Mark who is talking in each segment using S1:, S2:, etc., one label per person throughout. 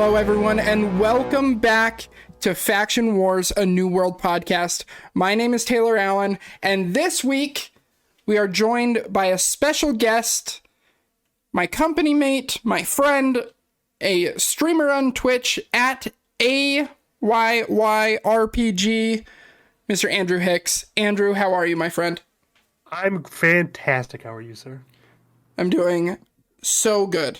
S1: Hello, everyone, and welcome back to Faction Wars, a New World podcast. My name is Taylar Allen, and this week we are joined by a special guest, my company mate, my friend, a streamer on Twitch at AYYRPG, Mr. Andrew Hicks. Andrew, how are you, my friend?
S2: I'm fantastic. How are you, sir?
S1: I'm doing so good.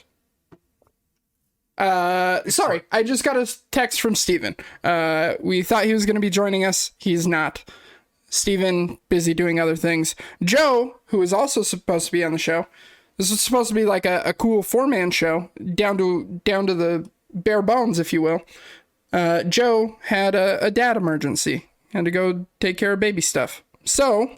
S1: Sorry, I just got a text from Steven. We thought he was going to be joining us. He's not. Steven, busy doing other things. Joe, who is also supposed to be on the show. This is supposed to be like a cool four-man show, down to the bare bones, if you will. Joe had a dad emergency. Had to go take care of baby stuff. So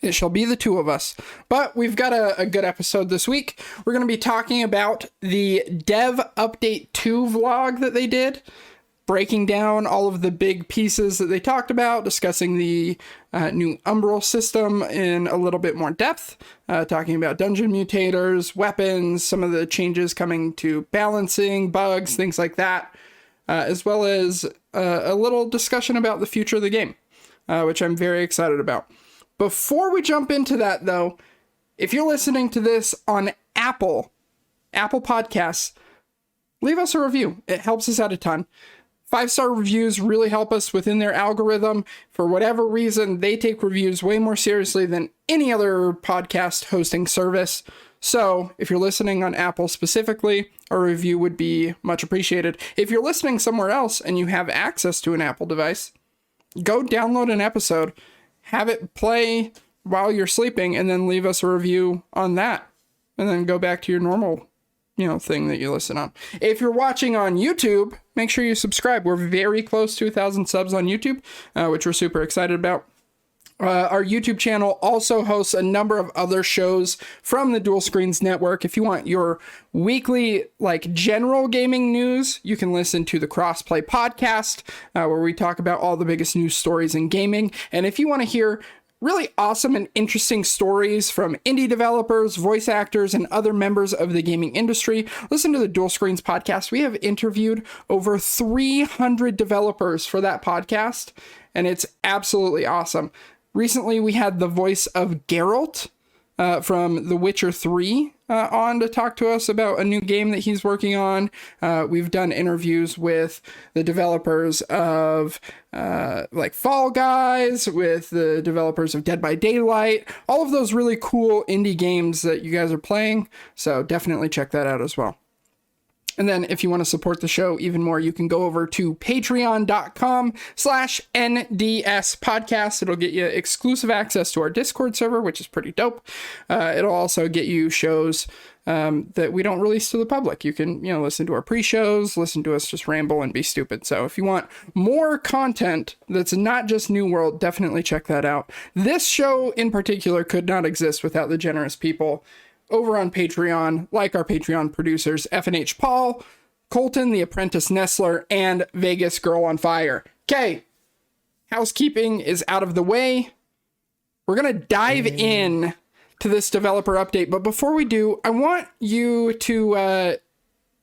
S1: it shall be the two of us. But we've got a good episode this week. We're going to be talking about the Dev Update 2 vlog that they did, breaking down all of the big pieces that they talked about, discussing the new Umbral system in a little bit more depth, talking about dungeon mutators, weapons, some of the changes coming to balancing, bugs, things like that, as well as a little discussion about the future of the game, which I'm very excited about. Before we jump into that, though, if you're listening to this on Apple Podcasts, leave us a review. It helps us out a ton. 5-star reviews really help us within their algorithm. For whatever reason, they take reviews way more seriously than any other podcast hosting service. So if you're listening on Apple specifically, a review would be much appreciated. If you're listening somewhere else and you have access to an Apple device, go download an episode, have it play while you're sleeping, and then leave us a review on that. And then go back to your normal, thing that you listen on. If you're watching on YouTube, make sure you subscribe. We're very close to 1,000 subs on YouTube, which we're super excited about. Our YouTube channel also hosts a number of other shows from the Dual Screens Network. If you want your weekly, general gaming news, you can listen to the Crossplay podcast, where we talk about all the biggest news stories in gaming. And if you want to hear really awesome and interesting stories from indie developers, voice actors, and other members of the gaming industry, listen to the Dual Screens podcast. We have interviewed over 300 developers for that podcast, and it's absolutely awesome. Recently, we had the voice of Geralt from The Witcher 3 on to talk to us about a new game that he's working on. We've done interviews with the developers of Fall Guys, with the developers of Dead by Daylight, all of those really cool indie games that you guys are playing. So definitely check that out as well. And then if you want to support the show even more, you can go over to patreon.com/NDS podcast. It'll get you exclusive access to our Discord server, which is pretty dope. It'll also get you shows that we don't release to the public. You can, listen to our pre-shows, listen to us just ramble and be stupid. So if you want more content that's not just New World, definitely check that out. This show in particular could not exist without the generous people over on Patreon, like our Patreon producers, F&H Paul, Colton, the Apprentice Nestler, and Vegas Girl on Fire. Okay, housekeeping is out of the way. We're going to dive in to this developer update, but before we do, I want you to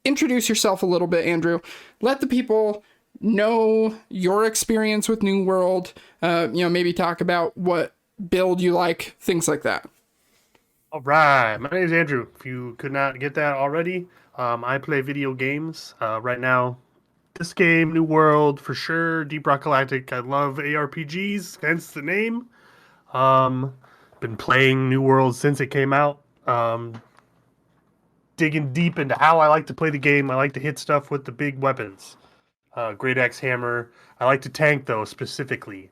S1: introduce yourself a little bit, Andrew. Let the people know your experience with New World, maybe talk about what build you like, things like that.
S2: All right, my name is Andrew. If you could not get that already, I play video games. Right now, this game, New World, for sure. Deep Rock Galactic. I love ARPGs, hence the name. Been playing New World since it came out. Digging deep into how I like to play the game. I like to hit stuff with the big weapons. Great Axe Hammer. I like to tank, though, specifically.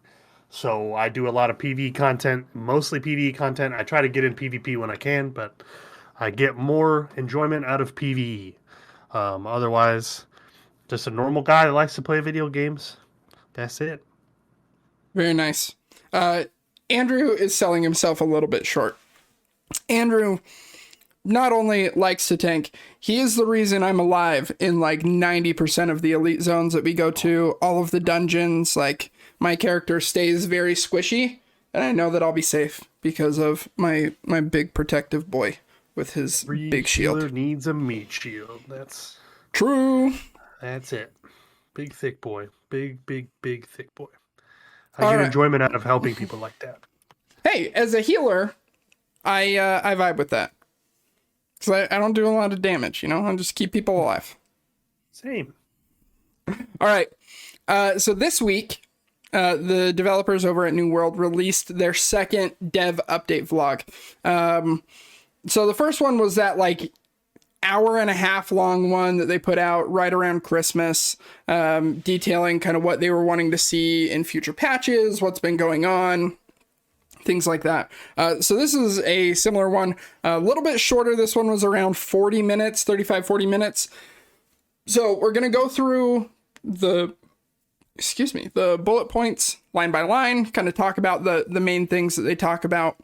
S2: So I do a lot of PvE content, mostly PvE content. I try to get in PvP when I can, but I get more enjoyment out of PvE. Otherwise, just a normal guy that likes to play video games. That's it.
S1: Very nice. Andrew is selling himself a little bit short. Andrew not only likes to tank, he is the reason I'm alive in 90% of the elite zones that we go to, all of the dungeons. My character stays very squishy, and I know that I'll be safe because of my big protective boy with his big shield.
S2: Needs a meat shield. That's
S1: true.
S2: That's it. Big thick boy. Big thick boy. I
S1: All
S2: get
S1: right.
S2: enjoyment out of helping people like that.
S1: Hey, as a healer, I vibe with that. Because I don't do a lot of damage, I just keep people alive.
S2: Same.
S1: All right. So this week, the developers over at New World released their second dev update vlog. So the first one was that hour and a half long one that they put out right around Christmas, detailing kind of what they were wanting to see in future patches, what's been going on, things like that. So this is a similar one, a little bit shorter. This one was around 40 minutes, 35, 40 minutes. So we're going to go through the bullet points line by line, kind of talk about the main things that they talk about,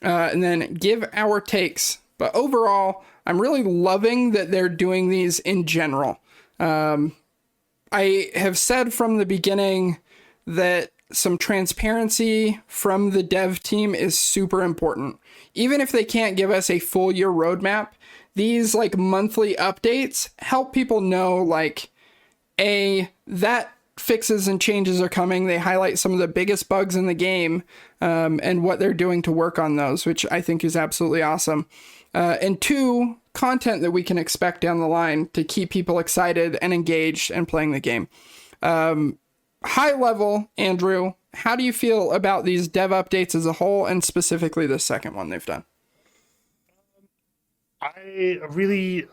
S1: and then give our takes. But overall, I'm really loving that they're doing these in general. I have said from the beginning that some transparency from the dev team is super important. Even if they can't give us a full year roadmap, these monthly updates help people know that fixes and changes are coming. They highlight some of the biggest bugs in the game, and what they're doing to work on those, which I think is absolutely awesome. And two, content that we can expect down the line to keep people excited and engaged and playing the game. High level, Andrew, how do you feel about these dev updates as a whole, and specifically the second one they've done?
S2: I'm really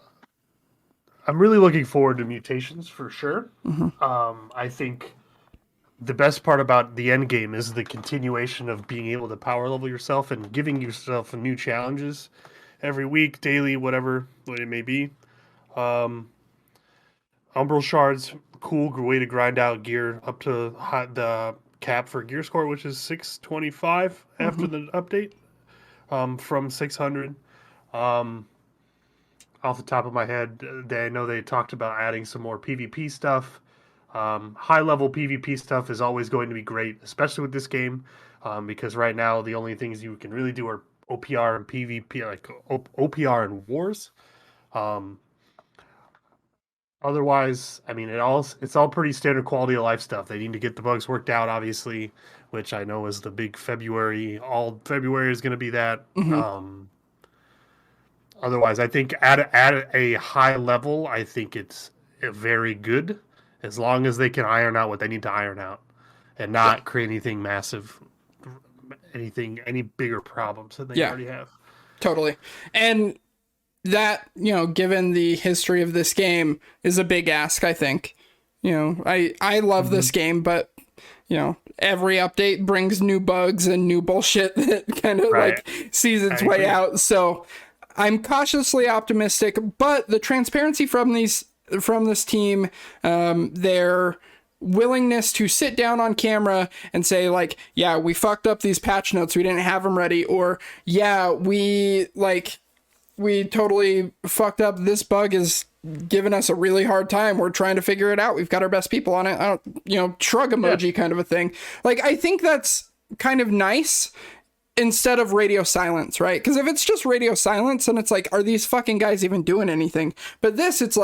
S2: looking forward to Mutations for sure.
S1: Mm-hmm.
S2: I think the best part about the end game is the continuation of being able to power level yourself and giving yourself new challenges every week, daily, whatever it may be. Umbral Shards, cool way to grind out gear up to the cap for gear score, which is 625 after the update, from 600. Off the top of my head, I know they talked about adding some more PvP stuff. High level PvP stuff is always going to be great, especially with this game, because right now the only things you can really do are OPR and PvP, OPR and wars. Otherwise, I mean, it's all pretty standard quality of life stuff. They need to get the bugs worked out, obviously, which I know is the big February. All February is going to be that.
S1: Mm-hmm.
S2: Otherwise, I think at a high level, I think it's very good, as long as they can iron out what they need to iron out, and not create anything massive, any bigger problems than they already have.
S1: Totally. And that, given the history of this game, is a big ask, I think. I love this game, but every update brings new bugs and new bullshit that kind of sees its way out. So I'm cautiously optimistic, but the transparency from this team, their willingness to sit down on camera and say yeah, we fucked up these patch notes, we didn't have them ready, or yeah, we totally fucked up, this bug is giving us a really hard time, we're trying to figure it out, we've got our best people on it, shrug emoji kind of a thing. I think that's kind of nice, instead of radio silence, right? Because if it's just radio silence, and it's are these fucking guys even doing anything? But this, it's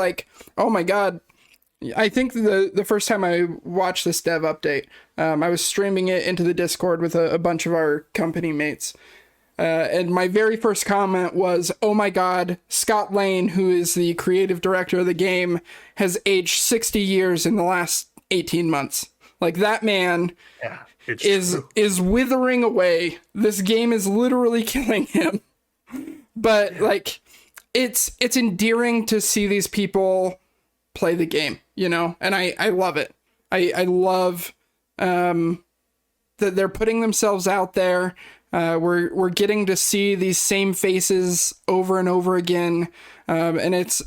S1: oh my god. I think the first time I watched this dev update, I was streaming it into the Discord with a bunch of our company mates. And my very first comment was, oh my god, Scott Lane, who is the creative director of the game, has aged 60 years in the last 18 months. That man is withering away. This game is literally killing him. But it's endearing to see these people play the game, and I love it. I love that they're putting themselves out there. We're getting to see these same faces over and over again, and it's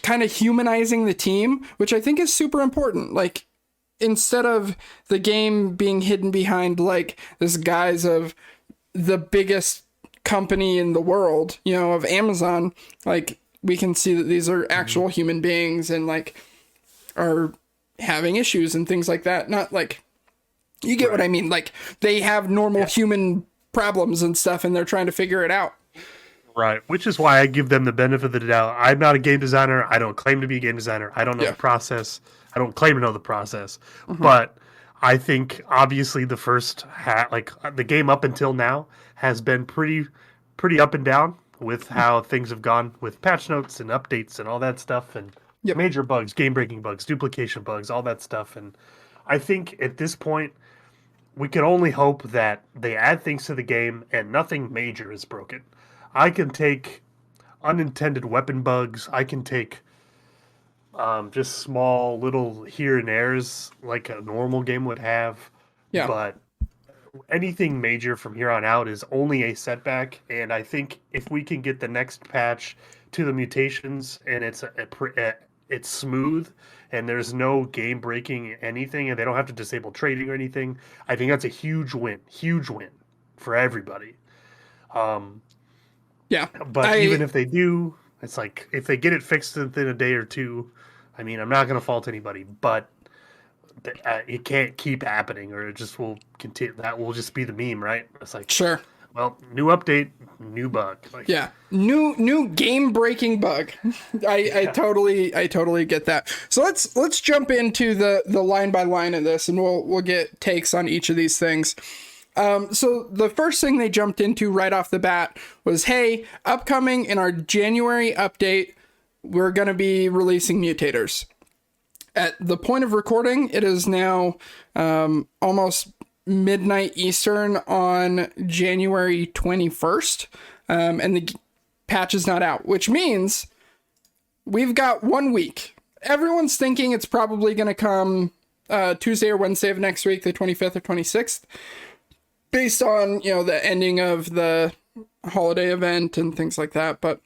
S1: kind of humanizing the team, which I think is super important. Instead of the game being hidden behind this guise of the biggest company in the world, of Amazon, we can see that these are actual human beings and are having issues and things like that. Not you get what I mean? They have normal human problems and stuff, and they're trying to figure it out.
S2: Right, which is why I give them the benefit of the doubt. I'm not a game designer. I don't claim to be a game designer. I don't know
S1: Yeah.
S2: the process. I don't claim to know the process.
S1: Mhm.
S2: But I think obviously the first the game up until now has been pretty up and down with how things have gone with patch notes and updates and all that stuff and
S1: Yep.
S2: major bugs, game breaking bugs, duplication bugs, all that stuff. And I think at this point we can only hope that they add things to the game and nothing major is broken. I can take unintended weapon bugs. I can take just small little here and there's like a normal game would have.
S1: Yeah.
S2: But anything major from here on out is only a setback. And I think if we can get the next patch to the mutations and it's smooth and there's no game breaking anything and they don't have to disable trading or anything, I think that's a huge win for everybody.
S1: Yeah.
S2: But even if they do, it's like if they get it fixed within a day or two, I mean, I'm not going to fault anybody, but it can't keep happening, or it just will continue. That will just be the meme, right? It's like,
S1: sure.
S2: Well, new update, new bug. Like,
S1: Yeah, new game breaking bug. I totally get that. So let's jump into the line by line of this, and we'll get takes on each of these things. So the first thing they jumped into right off the bat was, hey, upcoming in our January update, we're going to be releasing Mutators. At the point of recording, it is now almost midnight Eastern on January 21st, and the patch is not out, which means we've got 1 week. Everyone's thinking it's probably going to come Tuesday or Wednesday of next week, the 25th or 26th. Based on, the ending of the holiday event and things like that. But,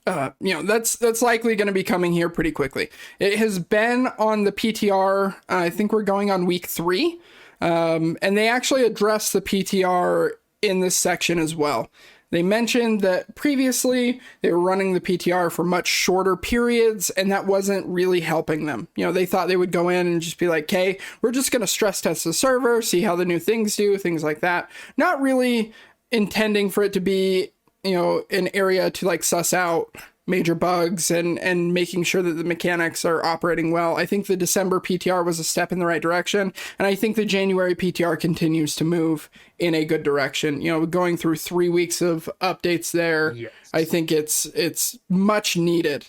S1: that's likely going to be coming here pretty quickly. It has been on the PTR. I think we're going on week 3. And they actually addressed the PTR in this section as well. They mentioned that previously they were running the PTR for much shorter periods, and that wasn't really helping them. They thought they would go in and just be like, okay, we're just going to stress test the server, see how the new things do, things like that. Not really intending for it to be, an area to like suss out major bugs and making sure that the mechanics are operating well. I think the December PTR was a step in the right direction, and I think the January PTR continues to move in a good direction. Going through 3 weeks of updates there, yes. I think it's much needed.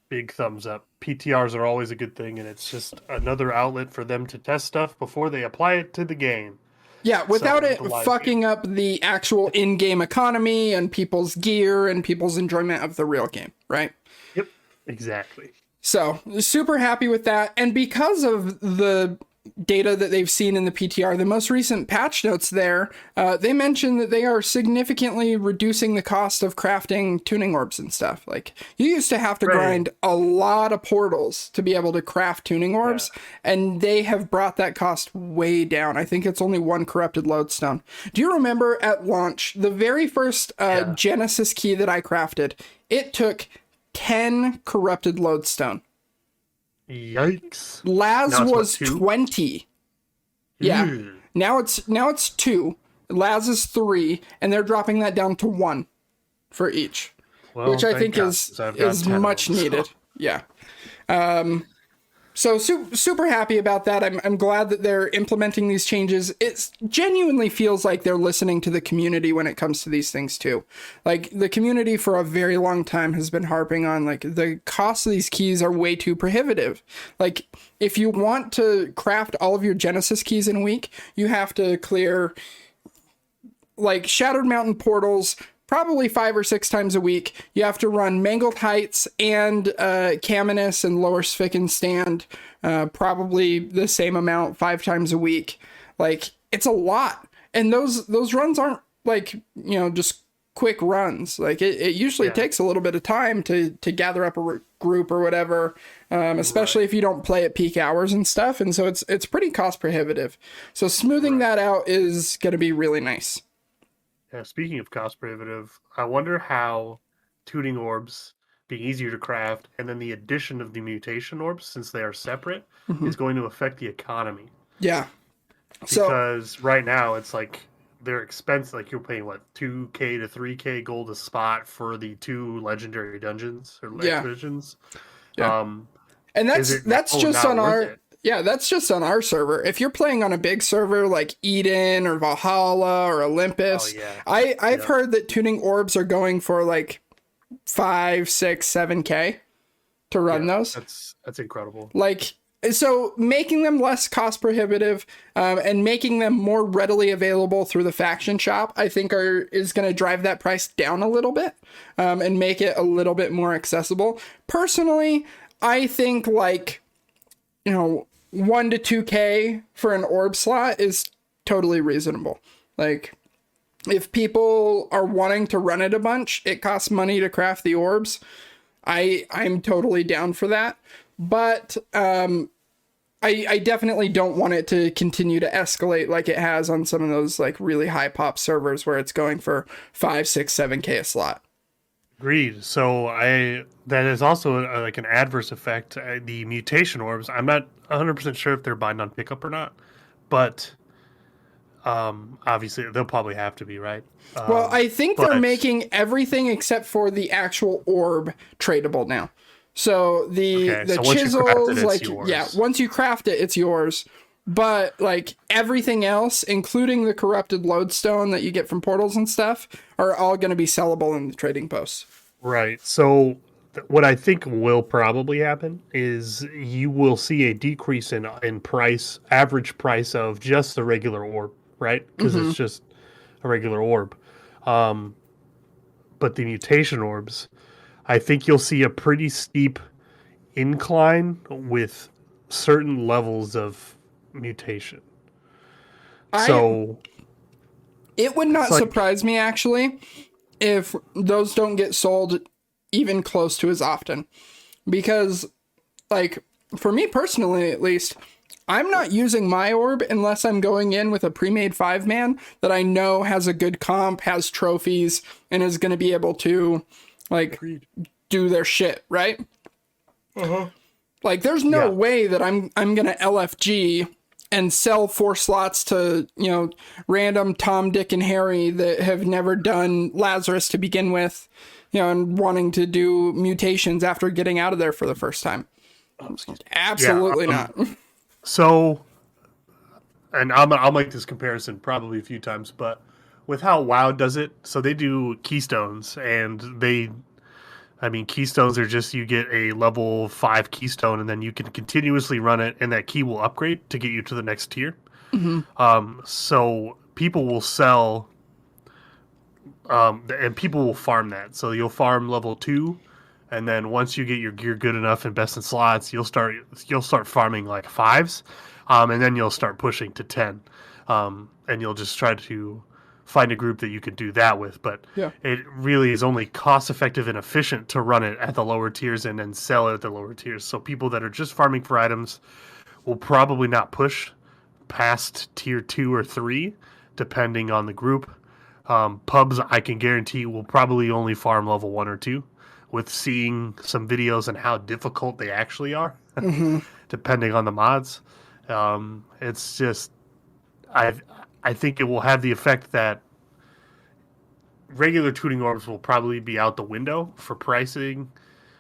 S2: Big thumbs up. PTRs are always a good thing, and it's just another outlet for them to test stuff before they apply it to the game.
S1: Yeah, without it fucking up the actual in-game economy and people's gear and people's enjoyment of the real game, right?
S2: Yep, exactly.
S1: So, super happy with that. And because of the data that they've seen in the PTR, the most recent patch notes there, they mentioned that they are significantly reducing the cost of crafting tuning orbs and stuff. Like, you used to have to grind a lot of portals to be able to craft tuning orbs, and they have brought that cost way down. I think it's only 1 corrupted lodestone. Do you remember at launch, the very first Genesis key that I crafted, it took 10 corrupted lodestone.
S2: Yikes.
S1: Laz was 20. Yeah. Now it's 2. Laz is 3, and they're dropping that down to 1 for each. Well, which I think is much needed. Yeah. So super happy about that. I'm glad that they're implementing these changes. It genuinely feels like they're listening to the community when it comes to these things too. Like, the community for a very long time has been harping on, like, the cost of these keys are way too prohibitive. Like, if you want to craft all of your Genesis keys in a week, you have to clear, like, Shattered Mountain portals probably 5 or 6 times a week. You have to run Mangled Heights and Caminus and Lower Sviken Stand probably the same amount 5 times a week. Like, it's a lot. And those runs aren't, like, just quick runs. Like, it usually takes a little bit of time to gather up a group or whatever, especially if you don't play at peak hours and stuff. And so it's pretty cost prohibitive. So smoothing that out is going to be really nice.
S2: Yeah, speaking of cost prohibitive, I wonder how tuning orbs being easier to craft and then the addition of the mutation orbs, since they are separate, is going to affect the economy.
S1: Yeah.
S2: Because right now it's like they're expensive. Like you're paying what 2K to 3K gold a spot for the 2 legendary dungeons or
S1: Yeah.
S2: expeditions.
S1: Yeah.
S2: Um,
S1: And
S2: is it
S1: that's
S2: now
S1: just
S2: not
S1: on
S2: worth
S1: our
S2: it?
S1: yeah, that's just on our server. If you're playing on a big server like Eden or Valhalla or
S2: Oh
S1: Olympus,
S2: yeah,
S1: I've
S2: yeah,
S1: heard that tuning orbs are going for like 5, 6, 7K to run
S2: yeah.
S1: those.
S2: That's incredible.
S1: Like, so making them less cost prohibitive and making them more readily available through the faction shop, I think is going to drive that price down a little bit and make it a little bit more accessible. Personally, I think like, 1 to 2K for an orb slot is totally reasonable. Like, if people are wanting to run it a bunch, it costs money to craft the orbs. I'm totally down for that. But I definitely don't want it to continue to escalate like it has on some of those like really high pop servers where it's going for 5, 6, 7K a slot.
S2: Agreed. So that is also like an adverse effect. The mutation orbs. I'm not 100% sure if they're bind on pickup or not, but obviously they'll probably have to be, right?
S1: Well, I think they're
S2: But
S1: making everything except for the actual orb tradable now. So the
S2: okay, so once you craft
S1: chisels,
S2: it, it's
S1: like
S2: yours.
S1: yeah, once you craft it, it's yours. But like everything else, including the corrupted lodestone that you get from portals and stuff, are all going to be sellable in the trading posts.
S2: Right. So what I think will probably happen is you will see a decrease in price, average price of just the regular orb, right? Because it's just a regular orb. But the mutation orbs, I think you'll see a pretty steep incline with certain levels of mutation. So
S1: It would not
S2: it's like,
S1: surprise me actually if those don't get sold even close to as often. Because, like, for me personally at least, I'm not using my orb unless I'm going in with a pre-made 5-man that I know has a good comp, has trophies, and is going to be able to, like, do their shit, right? Like, there's no way that I'm going to LFG and sell 4 slots to, random Tom, Dick, and Harry that have never done Lazarus to begin with, and wanting to do mutations after getting out of there for the first time. Absolutely not.
S2: So, and I'll make this comparison probably a few times, but with how WoW does it, so they do keystones, and keystones are just you get a level 5 keystone, and then you can continuously run it, and that key will upgrade to get you to the next tier. So people will sell, and people will farm that. So you'll farm level 2. And then once you get your gear good enough and best in slots, you'll start farming like 5s, and then you'll start pushing to 10, and you'll just try to find a group that you could do that with. But it really is only cost effective and efficient to run it at the lower tiers and then sell it at the lower tiers. So people that are just farming for items will probably not push past tier 2 or 3, depending on the group. Pubs, I can guarantee, will probably only farm level 1 or 2. With seeing some videos on how difficult they actually are, depending on the mods. It's just, I think it will have the effect that regular tuning orbs will probably be out the window for pricing,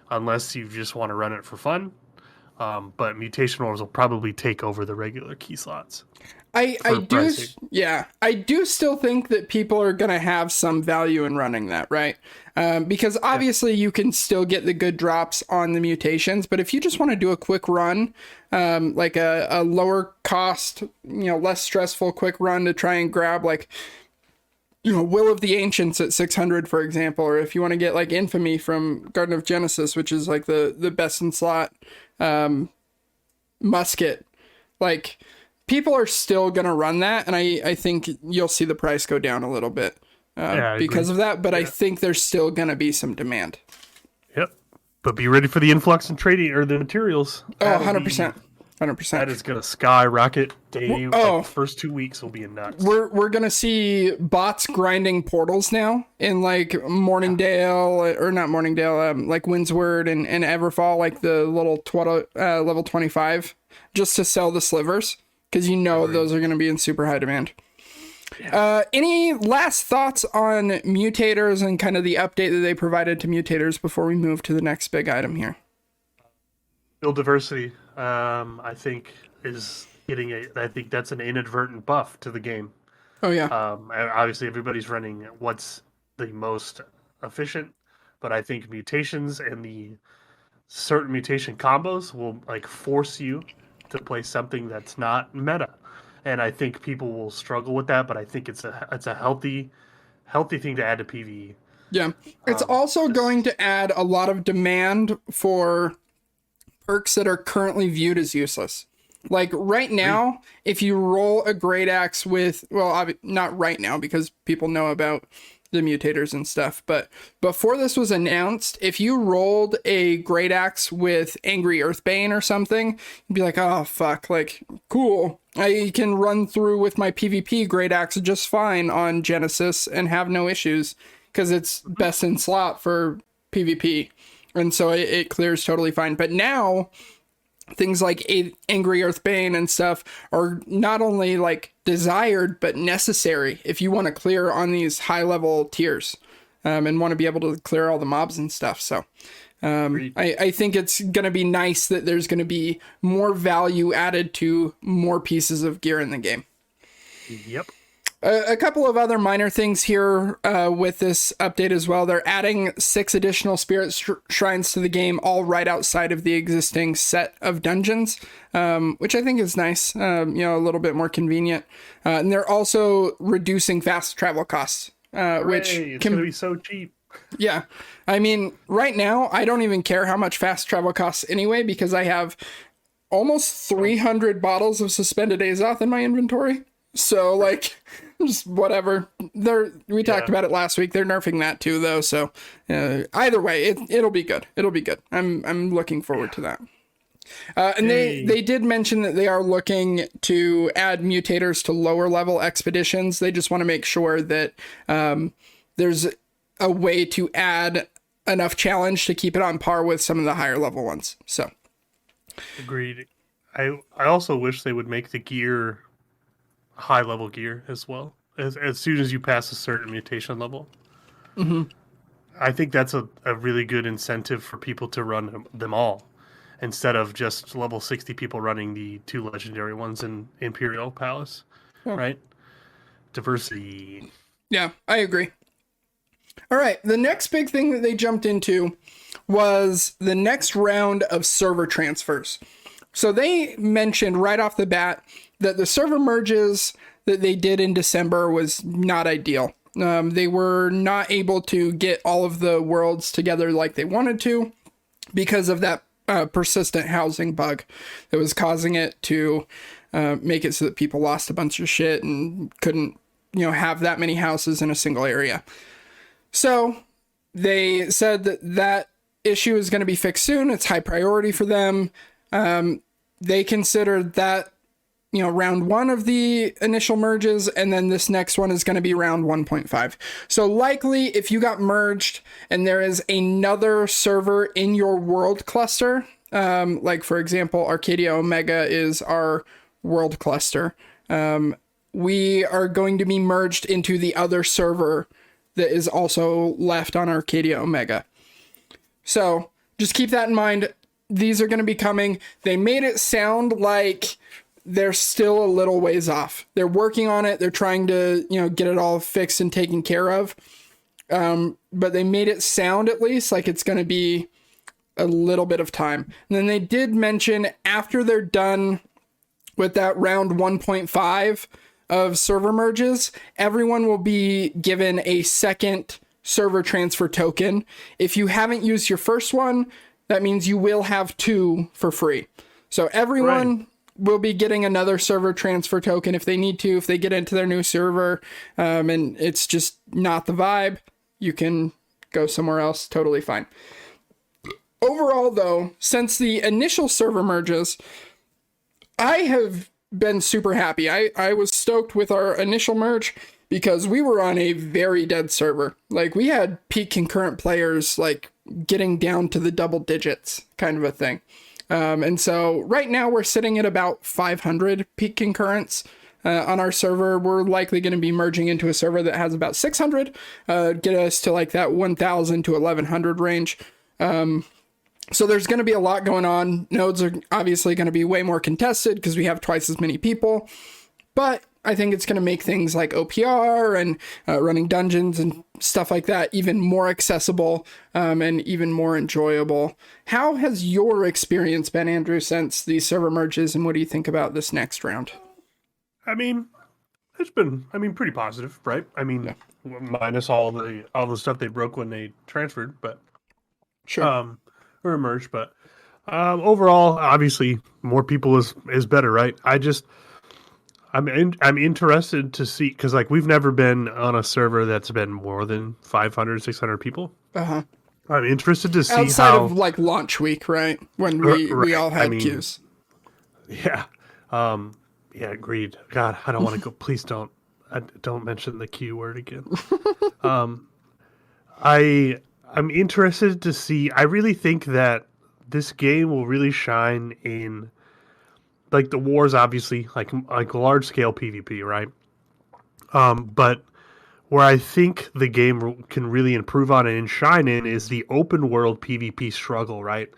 S2: unless you just want to run it for fun. But mutation orbs will probably take over the regular key slots.
S1: I do still think that people are going to have some value in running that, right? Because obviously you can still get the good drops on the mutations, but if you just want to do a quick run, like a lower cost, less stressful quick run to try and grab like, Will of the Ancients at 600, for example, or if you want to get like Infamy from Garden of Genesis, which is like the best in slot musket, like people are still going to run that. And I think you'll see the price go down a little bit because of that. But I think there's still going to be some demand.
S2: Yep. But be ready for the influx in trading or the materials.
S1: Oh, 100%. 100%.
S2: That is going to skyrocket. First 2 weeks will be nuts.
S1: We're going to see bots grinding portals now in like Morningdale, or not Morningdale, like Windsward and Everfall, like the little level 25, just to sell the slivers, because those are going to be in super high demand. Any last thoughts on Mutators and kind of the update that they provided to Mutators before we move to the next big item here?
S2: Build diversity, I think, is getting I think that's an inadvertent buff to the game.
S1: Oh, yeah.
S2: Obviously, everybody's running what's the most efficient, but I think mutations and the certain mutation combos will like force you to play something that's not meta, and I think people will struggle with that. But I think it's a healthy thing to add to PvE.
S1: Yeah, it's also going to add a lot of demand for perks that are currently viewed as useless. Like right now, if you roll a Great Axe with, well, not right now because people know about the mutators and stuff, but before this was announced, if you rolled a Great Axe with Angry Earthbane or something, you'd be like, oh fuck, like cool, I can run through with my PvP Great Axe just fine on Genesis and have no issues because it's best in slot for PvP, and so it clears totally fine. But now things like Angry Earthbane and stuff are not only like desired, but necessary if you want to clear on these high level tiers, and want to be able to clear all the mobs and stuff. So I think it's going to be nice that there's going to be more value added to more pieces of gear in the game.
S2: Yep.
S1: A couple of other minor things here with this update as well. They're adding 6 additional spirit shrines to the game, all right outside of the existing set of dungeons, which I think is nice, a little bit more convenient. And they're also reducing fast travel costs, which
S2: it's going to be so cheap.
S1: Yeah. I mean, right now, I don't even care how much fast travel costs anyway, because I have almost 300 bottles of Suspended Azoth in my inventory. So, like, just whatever. We talked about it last week. They're nerfing that too, though. So, either way, it'll be good. It'll be good. I'm looking forward to that. And they did mention that they are looking to add mutators to lower level expeditions. They just want to make sure that there's a way to add enough challenge to keep it on par with some of the higher level ones. So,
S2: agreed. I also wish they would make the gear high level gear as well as soon as you pass a certain mutation level.
S1: Mm-hmm.
S2: I think that's a really good incentive for people to run them all instead of just level 60 people running the 2 legendary ones in Imperial Palace. Right? Diversity.
S1: Yeah, I agree. All right, the next big thing that they jumped into was the next round of server transfers. So they mentioned right off the bat that the server merges that they did in December was not ideal. They were not able to get all of the worlds together like they wanted to because of that persistent housing bug that was causing it to make it so that people lost a bunch of shit and couldn't, have that many houses in a single area. So they said that issue is going to be fixed soon. It's high priority for them. They considered that, round 1 of the initial merges, and then this next one is going to be round 1.5. So likely if you got merged and there is another server in your world cluster, like for example, Arcadia Omega is our world cluster, we are going to be merged into the other server that is also left on Arcadia Omega. So just keep that in mind. These are going to be coming. They made it sound like they're still a little ways off. They're working on it. They're trying to, get it all fixed and taken care of. But they made it sound at least like it's going to be a little bit of time. And then they did mention after they're done with that round 1.5 of server merges, everyone will be given a second server transfer token. If you haven't used your first one, that means you will have 2 for free. So everyone will be getting another server transfer token if they need to, if they get into their new server, and it's just not the vibe, you can go somewhere else, totally fine. Overall, though, since the initial server merges, I have been super happy. I was stoked with our initial merge because we were on a very dead server. Like, we had peak concurrent players, like, getting down to the double digits kind of a thing. And so right now we're sitting at about 500 peak concurrents. on our server. We're likely going to be merging into a server that has about 600, get us to like that 1,000 to 1,100 range. So there's going to be a lot going on. Nodes are obviously going to be way more contested because we have twice as many people. But I think it's going to make things like OPR and running dungeons and stuff like that even more accessible and even more enjoyable. How has your experience been, Andrew, since these server merges, and what do you think about this next round?
S2: I mean, it's been, pretty positive, right? Minus all the stuff they broke when they transferred, but
S1: Sure.
S2: or emerged. But overall, obviously, more people is better, right? I'm interested to see, because like we've never been on a server that's been more than 500, 600 people.
S1: Uh-huh.
S2: I'm interested to see
S1: outside of like launch week, right? When we all had queues.
S2: Yeah. Yeah, agreed. God, I don't want to go. Please don't mention the Q word again. I'm interested to see. I really think that this game will really shine in like the wars, obviously, like large scale PvP, right? But where I think the game can really improve on it and shine in is the open world PvP struggle, right?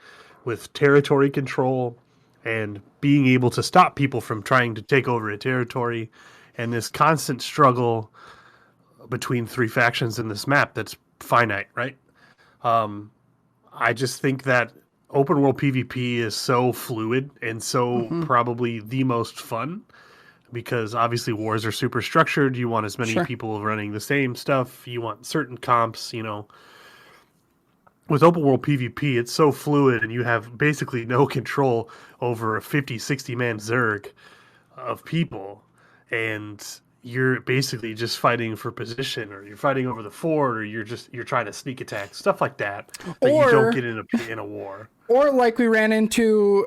S2: With territory control and being able to stop people from trying to take over a territory, and this constant struggle between three factions in this map that's finite, right? I just think that open world PvP is so fluid and so probably the most fun, because obviously wars are super structured. You want as many people running the same stuff. You want certain comps, With open world PvP, it's so fluid and you have basically no control over a 50, 60 man Zerg of people. And you're basically just fighting for position, or you're fighting over the fort, or you're trying to sneak attack, stuff like that you don't get in a war.
S1: Or like we ran into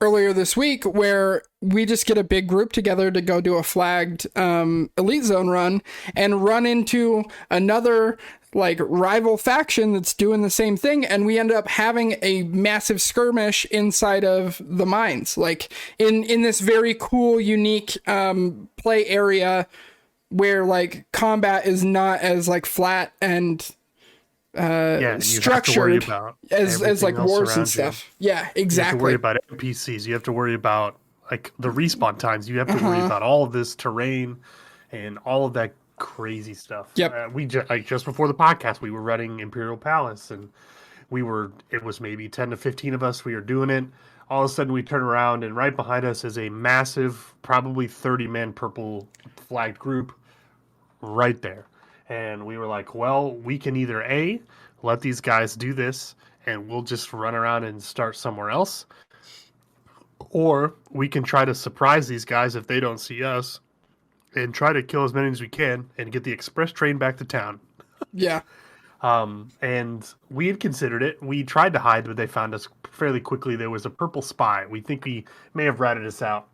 S1: earlier this week, where we just get a big group together to go do a flagged elite zone run and run into another like rival faction that's doing the same thing, and we end up having a massive skirmish inside of the mines, like in this very cool, unique play area where like combat is not as like flat and structured as like wars and stuff. Yeah, exactly.
S2: You have to worry about NPCs. You have to worry about like the respawn times. You have to worry about all of this terrain and all of that crazy stuff.
S1: Yep.
S2: We just before the podcast, we were running Imperial Palace, and it was maybe 10 to 15 of us. We were doing it. All of a sudden we turn around, and right behind us is a massive, probably 30-man purple flagged group right there. And we were like, well, we can either A, let these guys do this and we'll just run around and start somewhere else, or we can try to surprise these guys if they don't see us and try to kill as many as we can and get the express train back to town.
S1: Yeah.
S2: And we had considered it. We tried to hide, but they found us fairly quickly. There was a purple spy. We think he may have ratted us out.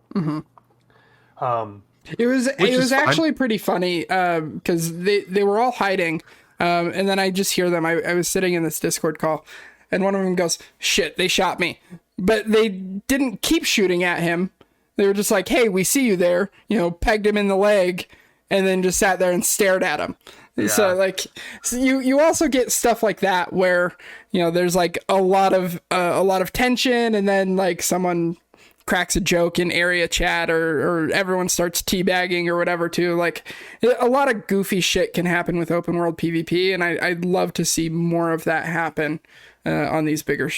S1: It was actually pretty funny because they were all hiding, and then I just hear them. I was sitting in this Discord call, and one of them goes, "Shit, they shot me," but they didn't keep shooting at him. They were just like, "Hey, we see you there," pegged him in the leg, and then just sat there and stared at him. Yeah. So you also get stuff like that where there's like a lot of tension, and then like someone cracks a joke in area chat, or everyone starts teabagging or whatever too. Like a lot of goofy shit can happen with open world PvP, and I'd love to see more of that happen on these bigger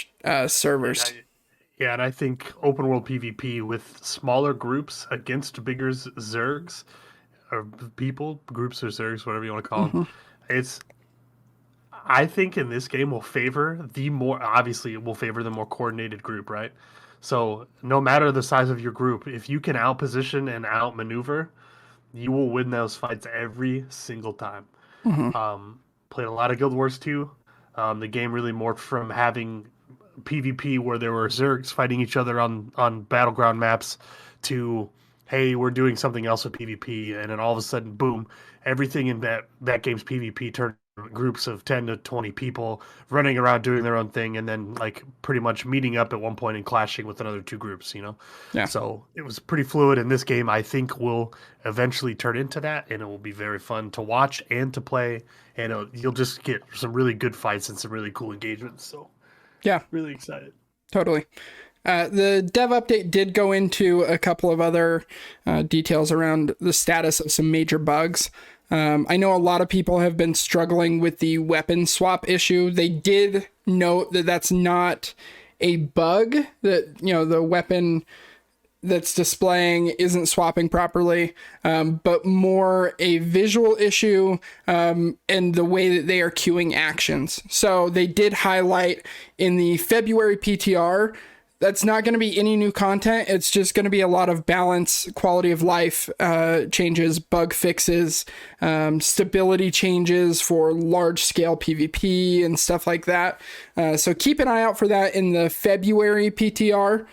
S1: servers.
S2: And I think open world PvP with smaller groups against bigger Zergs, or groups or Zergs, whatever you want to call them. I think in this game will favor the more coordinated group, right? So no matter the size of your group, if you can outposition and outmaneuver, you will win those fights every single time. Played a lot of Guild Wars 2. The game really morphed from having PvP where there were Zergs fighting each other on battleground maps to, hey, we're doing something else with PvP, and then all of a sudden, boom, everything in that game's PvP turned groups of 10 to 20 people running around doing their own thing, and then like pretty much meeting up at one point and clashing with another two groups, you know?
S1: Yeah.
S2: So it was pretty fluid, and this game I think will eventually turn into that, and it will be very fun to watch and to play, and you'll just get some really good fights and some really cool engagements. So
S1: yeah,
S2: really excited.
S1: Totally. The dev update did go into a couple of other details around the status of some major bugs. I know a lot of people have been struggling with the weapon swap issue. They did note that that's not a bug, that, you know, the weapon that's displaying isn't swapping properly, but more a visual issue and the way that they are queuing actions. So they did highlight in the February PTR, that's not going to be any new content. It's just going to be a lot of balance, quality of life changes, bug fixes, stability changes for large scale PvP and stuff like that. So keep an eye out for that in the February PTR.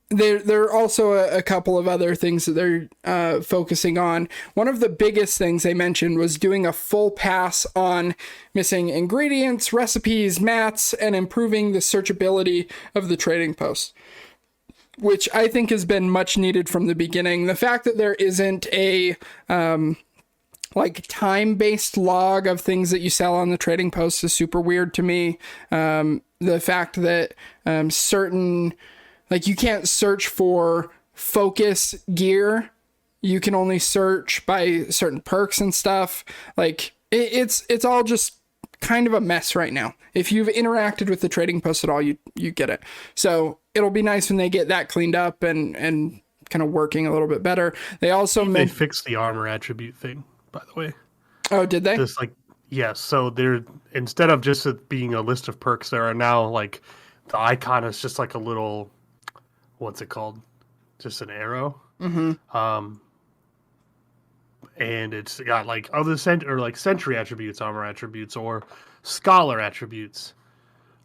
S1: There are also a couple of other things that they're focusing on. One of the biggest things they mentioned was doing a full pass on missing ingredients, recipes, mats, and improving the searchability of the trading post, which I think has been much needed from the beginning. The fact that there isn't a like time-based log of things that you sell on the trading post is super weird to me. The fact that certain... like, you can't search for focus gear. You can only search by certain perks and stuff. Like, it's all just kind of a mess right now. If you've interacted with the trading post at all, you get it. So it'll be nice when they get that cleaned up and kind of working a little bit better. They also
S2: they fixed the armor attribute thing, by the way.
S1: Oh, did they?
S2: Just like, yes. So they're, instead of just it being a list of perks, there are now like the icon is just like a little, what's it called? Just an arrow. Mm-hmm. And it's got like other sentry attributes, armor attributes, or scholar attributes,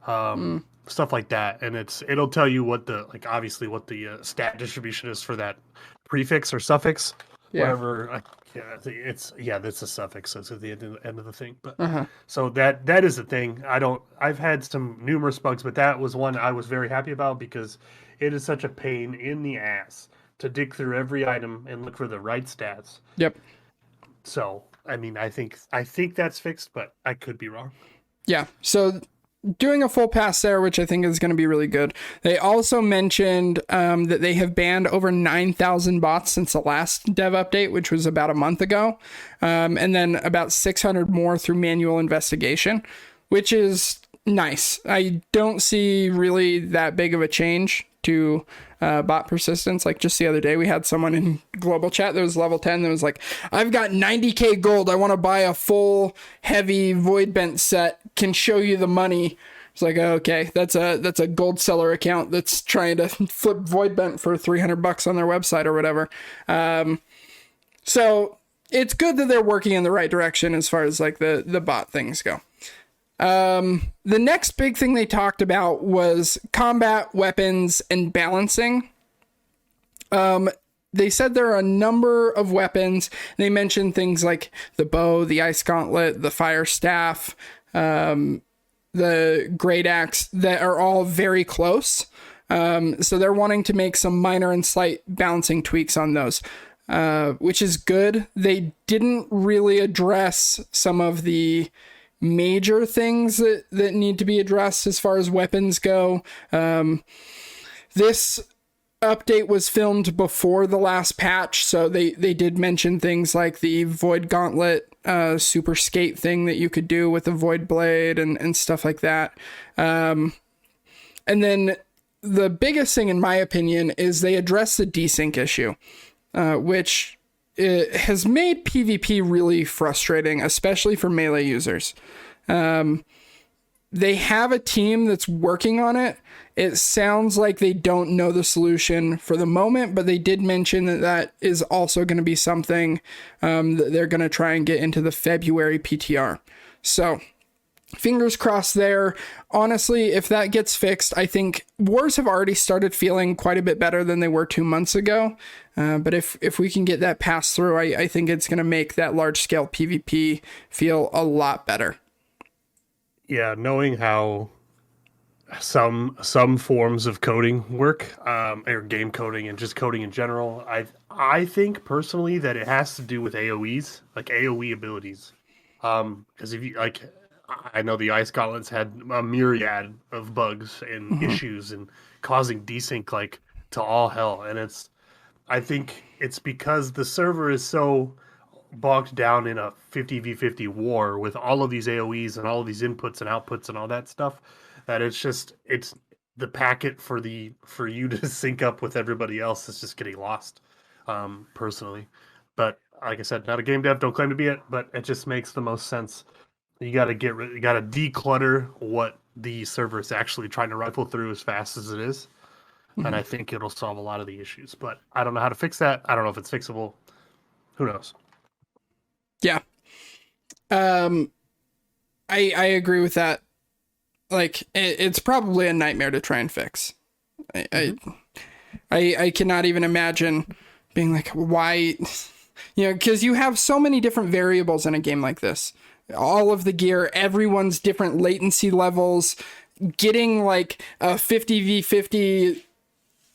S2: stuff like that. And it'll tell you what the, like, obviously what the stat distribution is for that prefix or suffix, whatever. That's a suffix. So it's at the end of the thing. But so that is the thing. I've had some numerous bugs, but that was one I was very happy about because it is such a pain in the ass to dig through every item and look for the right stats.
S1: Yep.
S2: So, I mean, I think that's fixed, but I could be wrong.
S1: Yeah. So doing a full pass there, which I think is going to be really good. They also mentioned that they have banned over 9,000 bots since the last dev update, which was about a month ago. And then about 600 more through manual investigation, which is nice. I don't see really that big of a change to bot persistence. Like just the other day, we had someone in global chat that was level 10 that was like, I've got 90k gold. I want to buy a full heavy void bent set. Can show you the money. It's like, oh, okay, that's a gold seller account that's trying to flip void bent for $300 on their website or whatever. So it's good that they're working in the right direction as far as like the bot things go. The next big thing they talked about was combat, weapons, and balancing. They said there are a number of weapons. They mentioned things like the bow, the ice gauntlet, the fire staff, the great axe that are all very close. So they're wanting to make some minor and slight balancing tweaks on those, which is good. They didn't really address some of the major things that need to be addressed as far as weapons go. This update was filmed before the last patch, so they did mention things like the Void Gauntlet super skate thing that you could do with the Void Blade and stuff like that. And then the biggest thing, in my opinion, is they address the desync issue, which it has made PvP really frustrating, especially for melee users. They have a team that's working on it. It sounds like they don't know the solution for the moment, but they did mention that is also going to be something that they're going to try and get into the February PTR. So fingers crossed there. Honestly, if that gets fixed, I think wars have already started feeling quite a bit better than they were 2 months ago. But if we can get that passed through, I think it's going to make that large scale PvP feel a lot better.
S2: Yeah, knowing how some forms of coding work, or game coding and just coding in general, I think personally that it has to do with AoEs, like AoE abilities. Because if you like, I know the Ice Gauntlets had a myriad of bugs and issues and causing desync like to all hell, and I think it's because the server is so bogged down in a 50v50 war with all of these AoEs and all of these inputs and outputs and all that stuff, that it's the packet for you to sync up with everybody else is just getting lost, personally. But like I said, not a game dev, don't claim to be it, but it just makes the most sense. You got to declutter what the server is actually trying to rifle through as fast as it is. And I think it'll solve a lot of the issues, but I don't know how to fix that. I don't know if it's fixable. Who knows?
S1: Yeah. I agree with that. Like, it's probably a nightmare to try and fix. I cannot even imagine being like, why, because you have so many different variables in a game like this. All of the gear, everyone's different latency levels, getting like a 50v50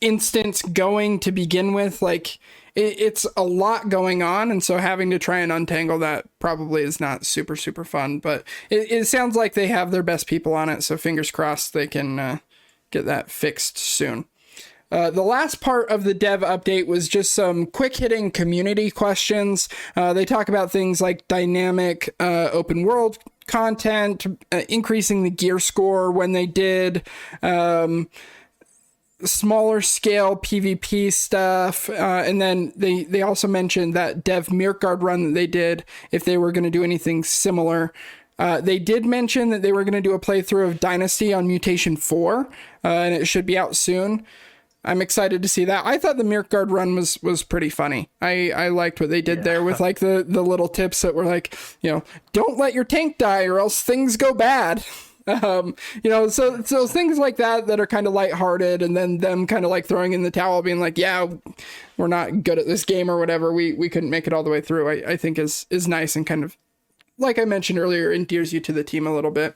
S1: instance going to begin with, like it's a lot going on, and so having to try and untangle that probably is not super fun, but it sounds like they have their best people on it, so fingers crossed they can get that fixed soon. The last part of the dev update was just some quick hitting community questions. They talk about things like dynamic open world content, increasing the gear score when they did, smaller scale PvP stuff, and then they also mentioned that dev Mirkguard run that they did, if they were going to do anything similar. They did mention that they were going to do a playthrough of Dynasty on Mutation 4, and it should be out soon. I'm excited to see that. I thought the Mirkguard run was pretty funny. I liked what they did there with like the little tips that were like, don't let your tank die or else things go bad. So things like that are kind of lighthearted, and then them kind of like throwing in the towel, being like, yeah, we're not good at this game or whatever. We couldn't make it all the way through. I think is nice, and kind of, like I mentioned earlier, endears you to the team a little bit.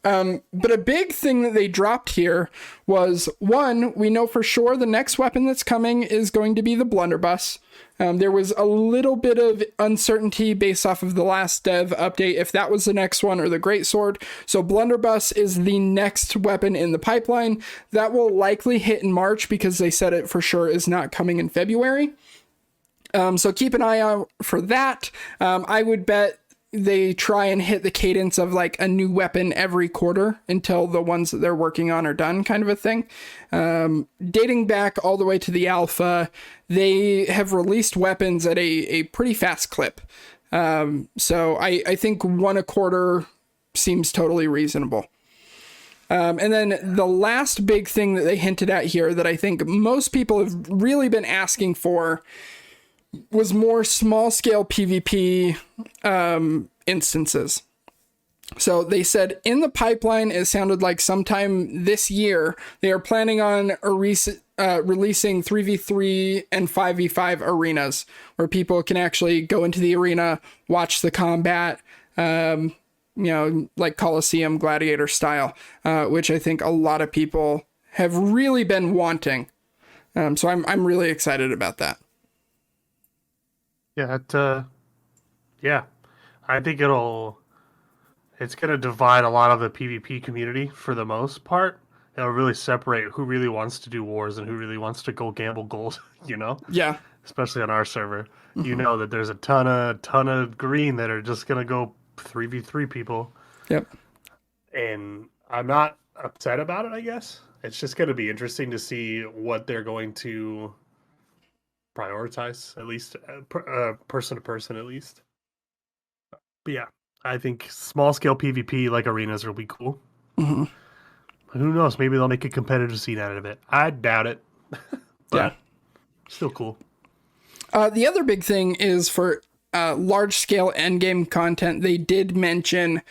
S1: But a big thing that they dropped here was, one, we know for sure the next weapon that's coming is going to be the Blunderbuss. There was a little bit of uncertainty based off of the last dev update if that was the next one or the Greatsword. So Blunderbuss is the next weapon in the pipeline. That will likely hit in March because they said it for sure is not coming in February. So keep an eye out for that. I would bet they try and hit the cadence of like a new weapon every quarter until the ones that they're working on are done, kind of a thing. Dating back all the way to the alpha, they have released weapons at a pretty fast clip. So I think one a quarter seems totally reasonable. And then the last big thing that they hinted at here that I think most people have really been asking for was more small scale PvP instances. So they said in the pipeline, it sounded like sometime this year, they are planning on releasing 3v3 and 5v5 arenas where people can actually go into the arena, watch the combat, like Coliseum Gladiator style, which I think a lot of people have really been wanting. So I'm really excited about that.
S2: Yeah, I think it's going to divide a lot of the PvP community for the most part. It'll really separate who really wants to do wars and who really wants to go gamble gold, Yeah. Especially on our server. Mm-hmm. That there's a ton of green that are just going to go 3v3 people.
S1: Yep.
S2: And I'm not upset about it, I guess. It's just going to be interesting to see what they're going to prioritize, at least person to person, at least. But yeah, I think small scale PvP like arenas will be cool. Mm-hmm. Who knows? Maybe they'll make a competitive scene out of it. I doubt it. But still cool.
S1: The other big thing is for large scale endgame content. They did mention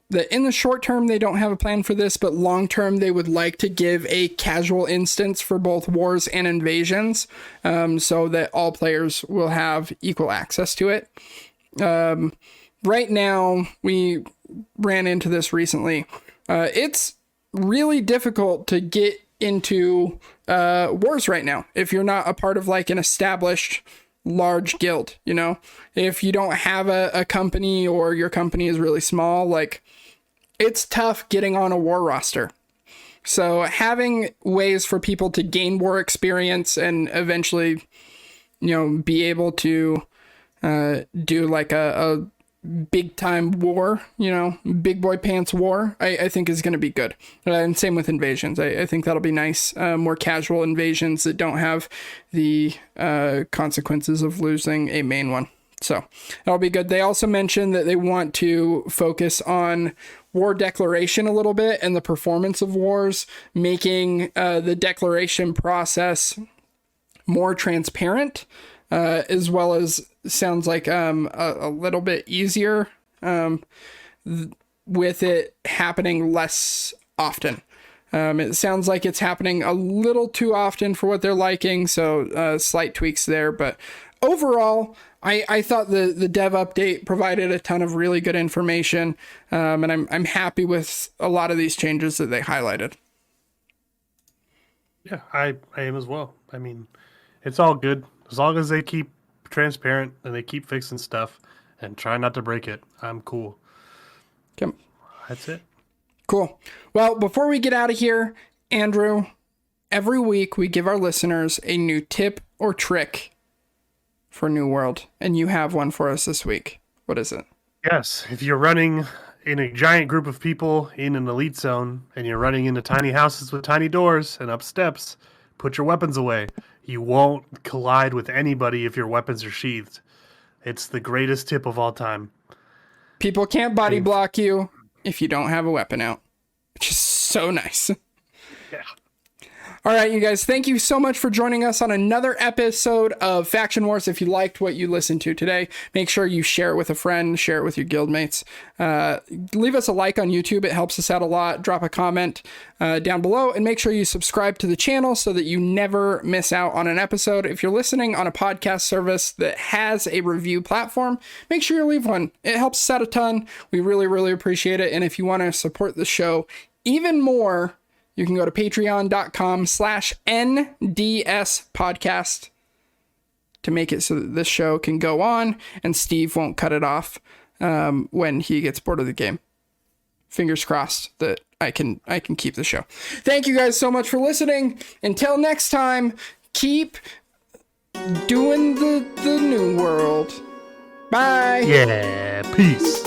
S1: that in the short term, they don't have a plan for this, but long term, they would like to give a casual instance for both wars and invasions, so that all players will have equal access to it. Right now, we ran into this recently. It's really difficult to get into wars right now if you're not a part of like an established large guild. You know, if you don't have a company or your company is really small, like it's tough getting on a war roster. So having ways for people to gain war experience and eventually, you know, be able to do like a big time war, you know, big boy pants war, I think is going to be good. And same with invasions. I think that'll be nice. More casual invasions that don't have the consequences of losing a main one. So that'll be good. They also mentioned that they want to focus on war declaration a little bit and the performance of wars, making the declaration process more transparent, as well as sounds like a little bit easier with it happening less often. It sounds like it's happening a little too often for what they're liking, so slight tweaks there. But overall, I thought the dev update provided a ton of really good information, and I'm happy with a lot of these changes that they highlighted.
S2: Yeah, I am as well. I mean, it's all good as long as they keep transparent and they keep fixing stuff and try not to break it. I'm cool.
S1: Okay.
S2: That's it.
S1: Cool. Well, before we get out of here, Andrew, every week we give our listeners a new tip or trick for New World, and you have one for us this week. What is it?
S2: Yes, if you're running in a giant group of people in an elite zone and you're running into tiny houses with tiny doors and up steps, put your weapons away. You won't collide with anybody if your weapons are sheathed. It's the greatest tip of all time.
S1: People can't body block you if you don't have a weapon out, which is so nice.
S2: Yeah.
S1: All right, you guys, thank you so much for joining us on another episode of Faction Wars. If you liked what you listened to today, make sure you share it with a friend, share it with your guildmates. Leave us a like on YouTube. It helps us out a lot. Drop a comment down below, and make sure you subscribe to the channel so that you never miss out on an episode. If you're listening on a podcast service that has a review platform, make sure you leave one. It helps us out a ton. We really, really appreciate it. And if you want to support the show even more, you can go to patreon.com/NDS podcast to make it so that this show can go on and Steve won't cut it off when he gets bored of the game. Fingers crossed that I can keep the show. Thank you guys so much for listening. Until next time, keep doing the New World. Bye.
S2: Yeah, peace.